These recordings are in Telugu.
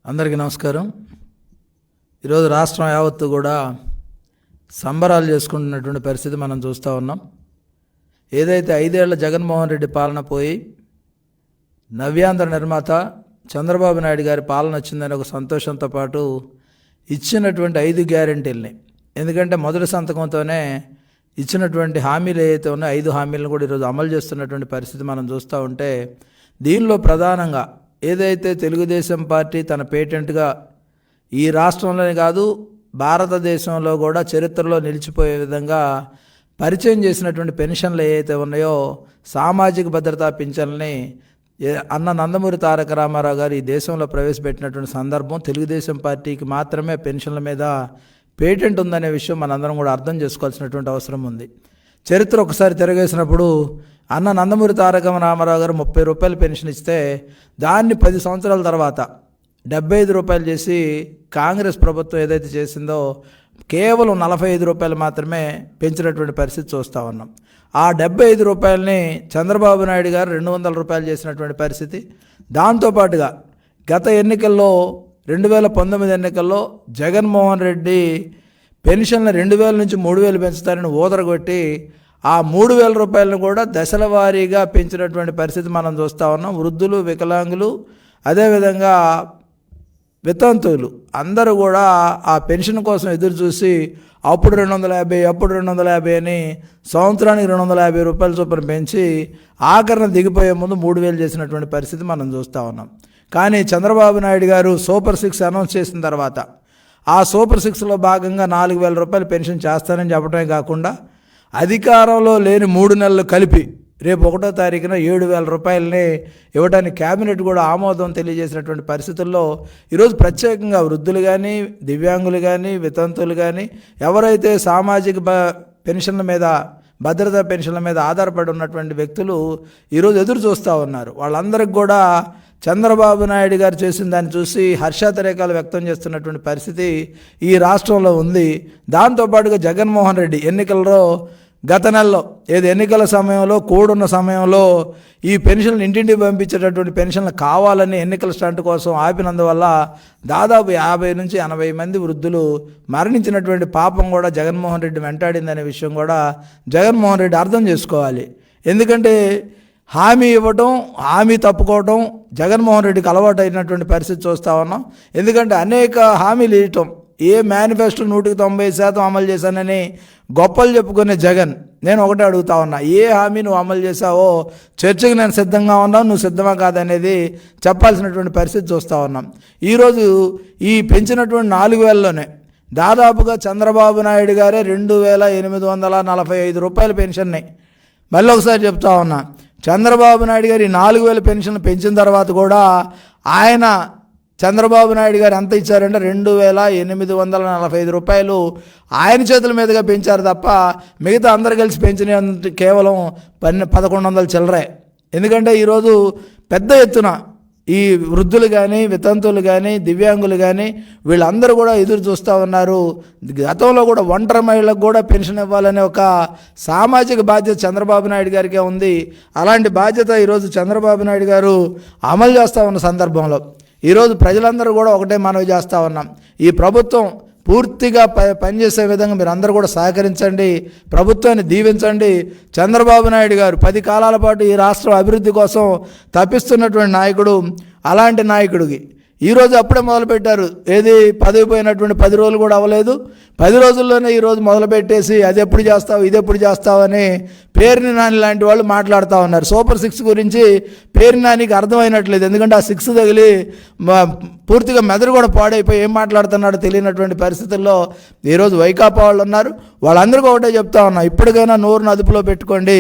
అందరికీ నమస్కారం. ఈరోజు రాష్ట్రం యావత్తు కూడా సంబరాలు చేసుకుంటున్నటువంటి పరిస్థితి మనం చూస్తూ ఉన్నాం. ఏదైతే 5 ఏళ్ల జగన్మోహన్ రెడ్డి పాలన పోయి నవ్యాంధ్ర నిర్మాత చంద్రబాబు నాయుడు గారి పాలన వచ్చిందని ఒక సంతోషంతో పాటు ఇచ్చినటువంటి 5 గ్యారెంటీలని, ఎందుకంటే మొదటి సంతకంతోనే ఇచ్చినటువంటి హామీలు ఏవైతే ఉన్నాయో 5 హామీలను కూడా ఈరోజు అమలు చేస్తున్నటువంటి పరిస్థితి మనం చూస్తూ ఉంటే, దీనిలో ప్రధానంగా ఏదైతే తెలుగుదేశం పార్టీ తన పేటెంట్గా ఈ రాష్ట్రంలోనే కాదు భారతదేశంలో కూడా చరిత్రలో నిలిచిపోయే విధంగా పరిచయం చేసినటువంటి పెన్షన్లు ఏవైతే ఉన్నాయో, సామాజిక భద్రతా పింఛన్లని అన్న నందమూరి తారక రామారావు గారు ఈ దేశంలో ప్రవేశపెట్టినటువంటి సందర్భం, తెలుగుదేశం పార్టీకి మాత్రమే పెన్షన్ల మీద పేటెంట్ ఉందనే విషయం మనందరం కూడా అర్థం చేసుకోవాల్సినటువంటి అవసరం ఉంది. చరిత్ర ఒకసారి తిరగేసినప్పుడు అన్న నందమూరి తారక రామారావు గారు 30 రూపాయలు పెన్షన్ ఇస్తే దాన్ని 10 సంవత్సరాల తర్వాత 75 రూపాయలు చేసి కాంగ్రెస్ ప్రభుత్వం ఏదైతే చేసిందో కేవలం 45 రూపాయలు మాత్రమే పెంచినటువంటి పరిస్థితి చూస్తూ ఉన్నాం. ఆ 75 రూపాయలని చంద్రబాబు నాయుడు గారు 200 రూపాయలు చేసినటువంటి పరిస్థితి. దాంతోపాటుగా గత ఎన్నికల్లో 2019 ఎన్నికల్లో జగన్మోహన్ రెడ్డి పెన్షన్లు 2000 నుంచి 3000 పెంచుతారని ఊదరగొట్టి ఆ 3000 రూపాయలను కూడా దశల వారీగా పెంచినటువంటి పరిస్థితి మనం చూస్తూ ఉన్నాం. వృద్ధులు, వికలాంగులు, అదేవిధంగా వితంతువులు అందరూ కూడా ఆ పెన్షన్ కోసం ఎదురు చూసి అప్పుడు 250 అని సంవత్సరానికి 250 రూపాయల చొప్పున పెంచి ఆఖరణ దిగిపోయే ముందు 3000 చేసినటువంటి పరిస్థితి మనం చూస్తూ ఉన్నాం. కానీ చంద్రబాబు నాయుడు గారు సూపర్ 6 అనౌన్స్ చేసిన తర్వాత ఆ సూపర్ 6లో భాగంగా 4000 రూపాయలు పెన్షన్ చేస్తానని చెప్పడమే కాకుండా అధికారంలో లేని 3 నెలలు కలిపి రేపు 1వ తారీఖున 7000 రూపాయలని ఇవ్వడానికి కేబినెట్ కూడా ఆమోదం తెలియజేసినటువంటి పరిస్థితుల్లో ఈరోజు ప్రత్యేకంగా వృద్ధులు కానీ, దివ్యాంగులు కానీ, వితంతువులు కానీ, ఎవరైతే సామాజిక పెన్షన్ల మీద, భద్రతా పెన్షన్ల మీద ఆధారపడి ఉన్నటువంటి వ్యక్తులు ఈరోజు ఎదురు చూస్తూ ఉన్నారు. వాళ్ళందరికీ కూడా చంద్రబాబు నాయుడు గారు చేసిన దాన్ని చూసి హర్షాతిరేకాలు వ్యక్తం చేస్తున్నటువంటి పరిస్థితి ఈ రాష్ట్రంలో ఉంది. దాంతోపాటుగా జగన్మోహన్ రెడ్డి ఎన్నికల్లో గత నెలలో ఎన్నికల సమయంలో కూడున్న సమయంలో ఈ పెన్షన్లు ఇంటింటికి పంపించేటటువంటి పెన్షన్లు కావాలని ఎన్నికల స్టంట్ కోసం ఆపినందువల్ల దాదాపు 50 నుంచి 80 మంది వృద్ధులు మరణించినటువంటి పాపం కూడా జగన్మోహన్ రెడ్డి వెంటాడిందనే విషయం కూడా జగన్మోహన్ రెడ్డి అర్థం చేసుకోవాలి. ఎందుకంటే హామీ ఇవ్వటం, హామీ తప్పుకోవటం జగన్మోహన్ రెడ్డికి అలవాటు అయినటువంటి పరిస్థితి చూస్తూ ఉన్నాం. ఎందుకంటే అనేక హామీలు ఇవ్వటం, ఏ మేనిఫెస్టో 190% అమలు చేశానని గొప్పలు చెప్పుకునే జగన్, నేను ఒకటే అడుగుతా ఉన్నా, ఏ హామీ నువ్వు అమలు చేశావో చర్చకు నేను సిద్ధంగా ఉన్నావు, నువ్వు సిద్ధమా కాదనేది చెప్పాల్సినటువంటి పరిస్థితి చూస్తూ ఉన్నాం. ఈరోజు ఈ పెంచినటువంటి 4000లోనే దాదాపుగా చంద్రబాబు నాయుడు గారే 2845 రూపాయల పెన్షన్ని, మళ్ళీ ఒకసారి చెప్తా ఉన్నా, చంద్రబాబు నాయుడు గారు ఈ 4000 పెన్షన్ పెంచిన తర్వాత కూడా ఆయన చంద్రబాబు నాయుడు గారు ఎంత ఇచ్చారంటే 2845 రూపాయలు ఆయన చేతుల మీదుగా పెంచారు తప్ప మిగతా అందరు కలిసి పెంచిన కేవలం 1100 చిల్లరే. ఎందుకంటే ఈరోజు పెద్ద ఎత్తున ఈ వృద్ధులు కానీ, వితంతువులు కానీ, దివ్యాంగులు కానీ వీళ్ళందరూ కూడా ఎదురు చూస్తూ ఉన్నారు. గతంలో కూడా ఒంటరి మహిళలకు కూడా పెన్షన్ ఇవ్వాలనే ఒక సామాజిక బాధ్యత చంద్రబాబు నాయుడు గారికే ఉంది. అలాంటి బాధ్యత ఈరోజు చంద్రబాబు నాయుడు గారు అమలు చేస్తూ ఉన్న సందర్భంలో ఈరోజు ప్రజలందరూ కూడా ఒకటే మనవి చేస్తూ ఉన్నాం, ఈ ప్రభుత్వం పూర్తిగా పనిచేసే విధంగా మీరు అందరూ కూడా సహకరించండి, ప్రభుత్వాన్ని దీవించండి. చంద్రబాబు నాయుడు గారు 10 కాలాల పాటు ఈ రాష్ట్రం అభివృద్ధి కోసం తప్పిస్తున్నటువంటి నాయకుడు. అలాంటి నాయకుడికి ఈరోజు అప్పుడే మొదలుపెట్టారు, పదవి పోయినటువంటి 10 రోజులు కూడా అవ్వలేదు, 10 రోజుల్లోనే ఈరోజు మొదలుపెట్టేసి అది ఎప్పుడు చేస్తావు, ఇది ఎప్పుడు చేస్తావు అని పేరుని నాని లాంటి వాళ్ళు మాట్లాడుతూ ఉన్నారు. సూపర్ 6 గురించి పేరుని నానికి అర్థమైనట్లేదు. ఎందుకంటే ఆ 6 తగిలి పూర్తిగా మెదడు కూడా పాడైపోయి ఏం మాట్లాడుతున్నాడో తెలియనటువంటి పరిస్థితుల్లో ఈరోజు వైకాపా వాళ్ళు ఉన్నారు. వాళ్ళందరికీ ఒకటే చెప్తా ఉన్నా, ఇప్పటికైనా నోరును అదుపులో పెట్టుకోండి,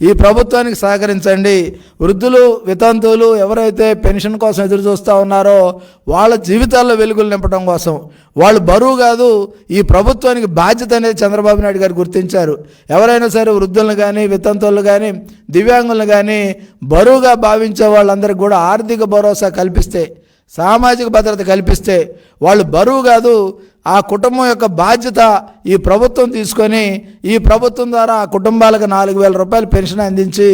ఈ ప్రభుత్వానికి సహకరించండి. వృద్ధులు, వితంతువులు ఎవరైతే పెన్షన్ కోసం ఎదురు చూస్తూ ఉన్నారో వాళ్ళ జీవితాల్లో వెలుగులు నింపడం కోసం, వాళ్ళు బరువు కాదు, ఈ ప్రభుత్వానికి బాధ్యత అనేది చంద్రబాబు నాయుడు గారు గుర్తించారు. ఎవరైనా సరే వృద్ధులను కానీ, వితంతువులు కానీ, దివ్యాంగులను కానీ బరువుగా భావించే వాళ్ళందరికీ కూడా ఆర్థిక భరోసా కల్పిస్తే, సామాజిక భద్రత కల్పిస్తే వాళ్ళు బరువు కాదు, ఆ కుటుంబం యొక్క బాధ్యత ఈ ప్రభుత్వం తీసుకొని ఈ ప్రభుత్వం ద్వారా ఆ కుటుంబాలకు 4,000 రూపాయల పెన్షన్ అందించి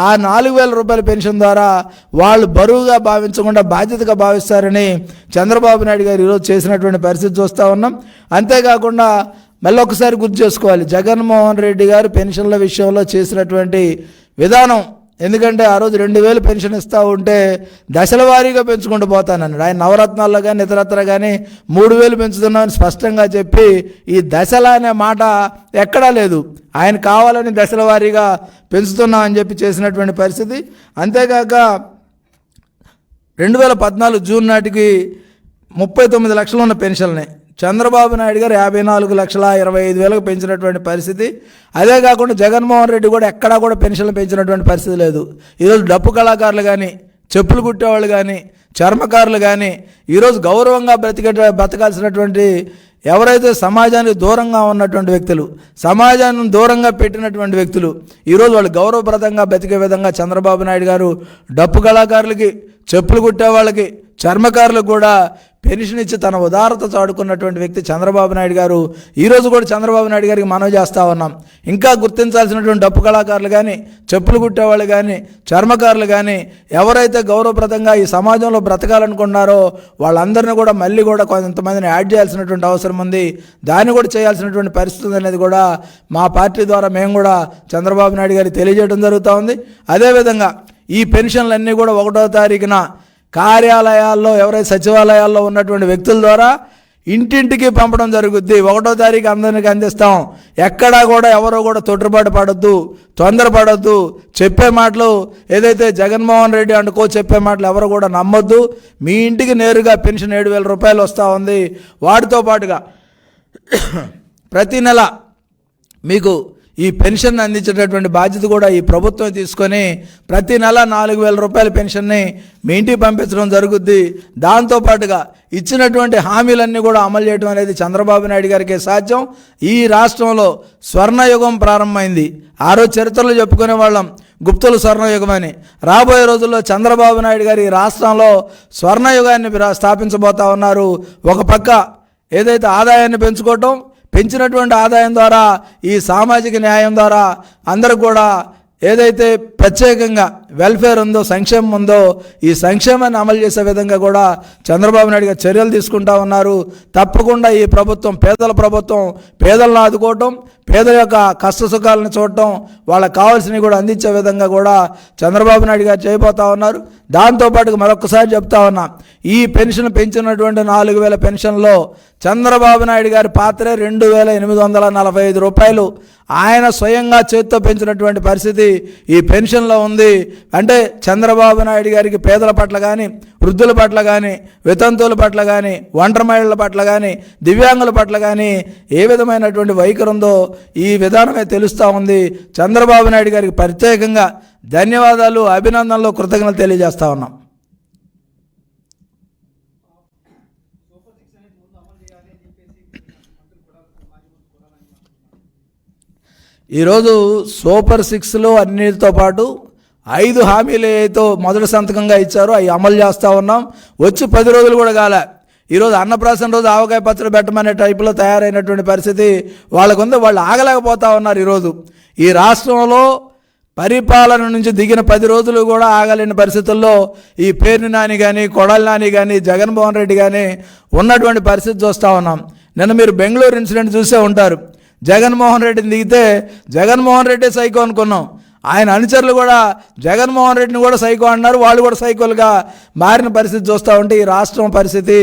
ఆ 4,000 రూపాయల పెన్షన్ ద్వారా వాళ్ళు బరువుగా భావించకుండా బాధ్యతగా భావిస్తారని చంద్రబాబు నాయుడు గారు ఈరోజు చేసినటువంటి పరిస్థితి చూస్తూ ఉన్నాం. అంతేకాకుండా మళ్ళీ ఒకసారి గుర్తు చేసుకోవాలి, జగన్మోహన్ రెడ్డి గారు పెన్షన్ల విషయంలో చేసినటువంటి విధానం. ఎందుకంటే ఆ రోజు 2,000 పెన్షన్ ఇస్తూ ఉంటే దశల వారీగా పెంచుకుంటూ పోతానన్నాడు. ఆయన నవరత్నాల్లో కానీ ఇతరత్ర కానీ 3,000 పెంచుతున్నామని స్పష్టంగా చెప్పి ఈ దశల అనే మాట ఎక్కడా లేదు. ఆయన కావాలని దశల వారీగా పెంచుతున్నామని చెప్పి చేసినటువంటి పరిస్థితి. అంతేకాక 2014 జూన్ నాటికి 39 లక్షలు ఉన్న పెన్షన్ని చంద్రబాబు నాయుడు గారు 54,25,000 పెంచినటువంటి పరిస్థితి. అదే కాకుండా జగన్మోహన్ రెడ్డి కూడా ఎక్కడా కూడా పెన్షన్లు పెంచినటువంటి పరిస్థితి లేదు. ఈరోజు డప్పు కళాకారులు కానీ, చెప్పులు కుట్టేవాళ్ళు కానీ, చర్మకారులు కానీ ఈరోజు గౌరవంగా బతకాల్సినటువంటి ఎవరైతే సమాజానికి దూరంగా ఉన్నటువంటి వ్యక్తులు, సమాజాన్ని దూరంగా పెట్టినటువంటి వ్యక్తులు ఈరోజు వాళ్ళు గౌరవప్రదంగా బతికే విధంగా చంద్రబాబు నాయుడు గారు డప్పు కళాకారులకి, చెప్పులు కుట్టే వాళ్ళకి, చర్మకారులకు కూడా పెన్షన్ ఇచ్చి తన ఉదారత చాడుకున్నటువంటి వ్యక్తి చంద్రబాబు నాయుడు గారు. ఈరోజు కూడా చంద్రబాబు నాయుడు గారికి మనవి చేస్తూ ఉన్నాం, ఇంకా గుర్తించాల్సినటువంటి డప్పు కళాకారులు కానీ, చెప్పులు కుట్టేవాళ్ళు కానీ, చర్మకారులు కానీ ఎవరైతే గౌరవప్రదంగా ఈ సమాజంలో బ్రతకాలనుకున్నారో వాళ్ళందరినీ కూడా మళ్ళీ కూడా కొంతమందిని యాడ్ చేయాల్సినటువంటి అవసరం ఉంది. దాన్ని కూడా చేయాల్సినటువంటి పరిస్థితి అనేది కూడా మా పార్టీ ద్వారా మేము కూడా చంద్రబాబు నాయుడు గారికి తెలియజేయడం జరుగుతూ ఉంది. అదేవిధంగా ఈ పెన్షన్లన్నీ కూడా 1వ తారీఖున కార్యాలయాల్లో ఎవరైతే సచివాలయాల్లో ఉన్నటువంటి వ్యక్తుల ద్వారా ఇంటింటికి పంపడం జరుగుద్ది. 1వ తారీఖు అందరికీ అందిస్తాం. ఎక్కడా కూడా ఎవరో కూడా తొట్టుబాటు పడొద్దు, తొందరపడొద్దు. చెప్పే మాటలు ఏదైతే జగన్మోహన్ రెడ్డి అనుకో చెప్పే మాటలు ఎవరు కూడా నమ్మొద్దు. మీ ఇంటికి నేరుగా పెన్షన్ 7,000 రూపాయలు వస్తూ ఉంది. వాటితో పాటుగా ప్రతి నెల మీకు ఈ పెన్షన్ అందించేటటువంటి బాధ్యత కూడా ఈ ప్రభుత్వం తీసుకొని ప్రతి నెల 4,000 రూపాయల పెన్షన్ని మీ ఇంటికి పంపించడం జరుగుద్ది. దాంతోపాటుగా ఇచ్చినటువంటి హామీలన్నీ కూడా అమలు చేయడం అనేది చంద్రబాబు నాయుడు గారికి సాధ్యం. ఈ రాష్ట్రంలో స్వర్ణయుగం ప్రారంభమైంది. ఆ రోజు చరిత్రలో చెప్పుకునే వాళ్ళం గుప్తుల స్వర్ణయుగం అని. రాబోయే రోజుల్లో చంద్రబాబు నాయుడు గారు ఈ రాష్ట్రంలో స్వర్ణయుగాన్ని స్థాపించబోతా ఉన్నారు. ఒక పక్క ఏదైతే ఆదాయాన్ని పెంచినటువంటి ఆదాయం ద్వారా ఈ సామాజిక న్యాయం ద్వారా అందరూ కూడా ఏదైతే ప్రత్యేకంగా వెల్ఫేర్ ఉందో, సంక్షేమం ఉందో, ఈ సంక్షేమాన్ని అమలు చేసే విధంగా కూడా చంద్రబాబు నాయుడు గారు చర్యలు తీసుకుంటా ఉన్నారు. తప్పకుండా ఈ ప్రభుత్వం పేదల ప్రభుత్వం, పేదలను ఆదుకోవటం, పేదల యొక్క కష్ట సుఖాలను చూడటం, వాళ్ళకి కావాల్సినవి కూడా అందించే విధంగా కూడా చంద్రబాబు నాయుడు గారు చేయబోతా ఉన్నారు. దాంతోపాటు మరొకసారి చెప్తా ఉన్నా, ఈ పెన్షన్ పెంచినటువంటి 4,000 పెన్షన్లో చంద్రబాబు నాయుడు గారి పాత్రే 2,845 రూపాయలు ఆయన స్వయంగా చేతితో పెంచినటువంటి పరిస్థితి ఈ పెన్షన్లో ఉంది. అంటే చంద్రబాబు నాయుడు గారికి పేదల పట్ల కానీ, వృద్ధుల పట్ల కానీ, వితంతువుల పట్ల కానీ, ఒంటరి మహిళల పట్ల కానీ, దివ్యాంగుల పట్ల కానీ ఏ విధమైనటువంటి వైఖరి ఉందో ఈ విధానమే తెలుస్తూ ఉంది. చంద్రబాబు నాయుడు గారికి ప్రత్యేకంగా ధన్యవాదాలు, అభినందనలు, కృతజ్ఞతలు తెలియజేస్తా ఉన్నాం. ఈరోజు సూపర్ 6లో అన్నిటితో పాటు 5 హామీలు ఏదో మొదటి సంతకంగా ఇచ్చారో అవి అమలు చేస్తూ ఉన్నాం. వచ్చి 10 రోజులు కూడా కాలే. ఈరోజు అన్నప్రాసన రోజు ఆవకాయ పచ్చడి పెట్టమనే టైపులో తయారైనటువంటి పరిస్థితి వాళ్ళకుంది. వాళ్ళు ఆగలేకపోతా ఉన్నారు. ఈరోజు ఈ రాష్ట్రంలో పరిపాలన నుంచి దిగిన 10 రోజులు కూడా ఆగలేని పరిస్థితుల్లో ఈ పేర్ని నాని కానీ, కొడాలి నాని కానీ, జగన్మోహన్ రెడ్డి కానీ ఉన్నటువంటి పరిస్థితి చూస్తూ ఉన్నాం. నిన్న మీరు బెంగళూరు ఇన్సిడెంట్ చూసే ఉంటారు. జగన్మోహన్ రెడ్డిని దిగితే జగన్మోహన్ రెడ్డి సైకో అనుకున్నాం. ఆయన అనుచరులు కూడా జగన్మోహన్ రెడ్డిని కూడా సైకో అన్నారు. వాళ్ళు కూడా సైకోలుగా మారిన పరిస్థితి చూస్తూ ఉంటే ఈ రాష్ట్రం పరిస్థితి,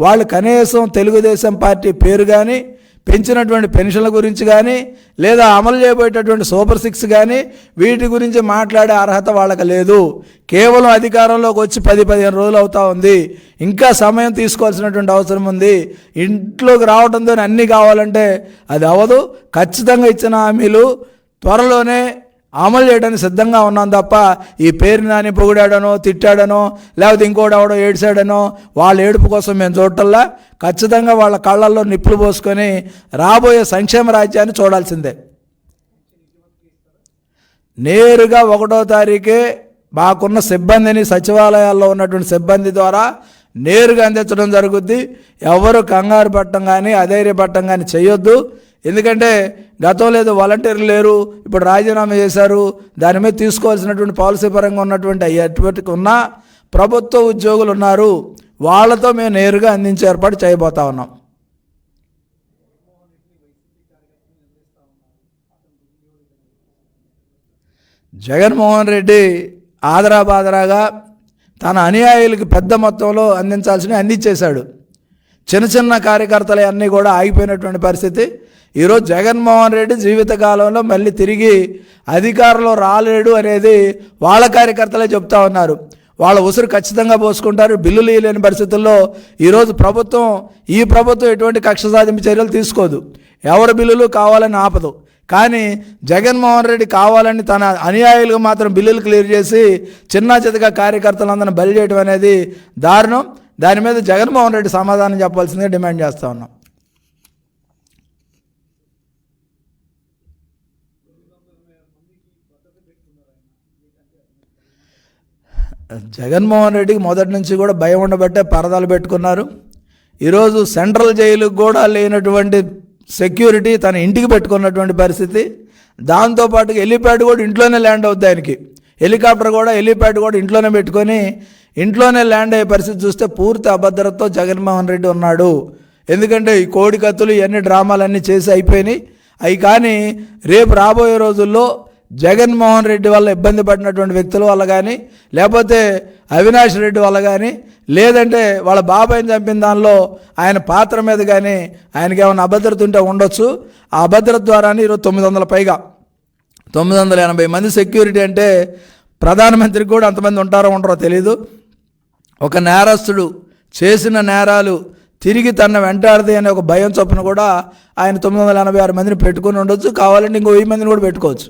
వాళ్ళు కనీసం తెలుగుదేశం పార్టీ పేరు కానీ, పెంచినటువంటి పెన్షన్ల గురించి కానీ, లేదా అమలు చేయబోయేటటువంటి సూపర్ 6 కానీ వీటి గురించి మాట్లాడే అర్హత వాళ్ళకి లేదు. కేవలం అధికారంలోకి వచ్చి 10-15 రోజులు అవుతా ఉంది. ఇంకా సమయం తీసుకోవాల్సినటువంటి అవసరం ఉంది. ఇంట్లోకి రావడంతో అన్నీ కావాలంటే అది అవ్వదు. ఖచ్చితంగా ఇచ్చిన హామీలు త్వరలోనే అమలు చేయడానికి సిద్ధంగా ఉన్నాం తప్ప ఈ పేరు నాని పొగిడాడనో, తిట్టాడనో, లేకపోతే ఇంకోటి ఎవడో ఏడ్చాడనో వాళ్ళ ఏడుపు కోసం మేము చూడటల్లా. ఖచ్చితంగా వాళ్ళ కళ్ళల్లో నిప్పులు పోసుకొని రాబోయే సంక్షేమ రాజ్యాన్ని చూడాల్సిందే. నేరుగా 1వ తారీఖే మాకున్న సిబ్బందిని, సచివాలయాల్లో ఉన్నటువంటి సిబ్బంది ద్వారా నేరుగా అందించడం జరుగుద్ది. ఎవరు కంగారు పట్టడం కానీ అధైర్యపడటం కానీ చేయొద్దు. ఎందుకంటే గతంలో ఏదో వాలంటీర్లు లేరు, ఇప్పుడు రాజీనామా చేశారు, దాని మీద తీసుకోవాల్సినటువంటి పాలసీ పరంగా ఉన్నటువంటి అటువంటి ఉన్న ప్రభుత్వ ఉద్యోగులు ఉన్నారు, వాళ్ళతో మేము నేరుగా అందించే ఏర్పాటు చేయబోతా ఉన్నాం. జగన్మోహన్ రెడ్డి ఆదరాబాదరాగా తన అనుయాయులకి పెద్ద మొత్తంలో అందించాల్సినవి అందించేశాడు. చిన్న చిన్న కార్యకర్తలు అన్నీ కూడా ఆగిపోయినటువంటి పరిస్థితి. ఈరోజు జగన్మోహన్ రెడ్డి జీవితకాలంలో మళ్ళీ తిరిగి అధికారంలో రాలేడు అనేది వాళ్ళ కార్యకర్తలే చెప్తా ఉన్నారు. వాళ్ళ ఉసురు ఖచ్చితంగా పోసుకుంటారు. బిల్లులు ఇవ్వలేని పరిస్థితుల్లో ఈరోజు ఈ ప్రభుత్వం ఎటువంటి కక్ష సాధింపు చర్యలు తీసుకోదు, ఎవరి బిల్లులు కావాలని ఆపదు. కానీ జగన్మోహన్ రెడ్డి కావాలని తన అనుయాయులకు మాత్రం బిల్లులు క్లియర్ చేసి చిన్న చితగా కార్యకర్తలందరినీ బలి చేయడం అనేది దారుణం. దాని మీద జగన్మోహన్ రెడ్డి సమాధానం చెప్పాల్సిందిగా డిమాండ్ చేస్తూ ఉన్నాం. జగన్మోహన్ రెడ్డికి మొదటి నుంచి కూడా భయం ఉండబట్టే పరదాలు పెట్టుకున్నారు. ఈరోజు సెంట్రల్ జైలుకు కూడా లేనటువంటి సెక్యూరిటీ తన ఇంటికి పెట్టుకున్నటువంటి పరిస్థితి. దాంతోపాటుగా హెలిప్యాడ్ కూడా ఇంట్లోనే ల్యాండ్ అవుద్ది ఆయనకి. హెలికాప్టర్ కూడా హెలిప్యాడ్ కూడా ఇంట్లోనే పెట్టుకొని ఇంట్లోనే ల్యాండ్ అయ్యే పరిస్థితి చూస్తే పూర్తి అభద్రతతో జగన్మోహన్ రెడ్డి ఉన్నాడు. ఎందుకంటే ఈ కోడి కత్తులు ఇవన్నీ డ్రామాలన్నీ చేసి అయిపోయినాయి. అవి కానీ రేపు రాబోయే రోజుల్లో జగన్మోహన్ రెడ్డి వల్ల ఇబ్బంది పడినటువంటి వ్యక్తుల వల్ల కానీ, లేకపోతే అవినాష్ రెడ్డి వల్ల కానీ, లేదంటే వాళ్ళ బాబాయిని చంపిన దానిలో ఆయన పాత్ర మీద కానీ ఆయనకి ఏమైనా అభద్రత ఉంటే ఉండొచ్చు. ఆ అభద్రత ద్వారానే ఈరోజు 900 పైగా 980 మంది సెక్యూరిటీ అంటే ప్రధానమంత్రికి కూడా అంతమంది ఉంటారో ఉండరో తెలీదు. ఒక నేరస్తుడు చేసిన నేరాలు తిరిగి తన వెంటాడది అనే ఒక భయం చొప్పున కూడా ఆయన 986 మందిని పెట్టుకుని ఉండొచ్చు. కావాలంటే ఇంకో 1000 మందిని కూడా పెట్టుకోవచ్చు.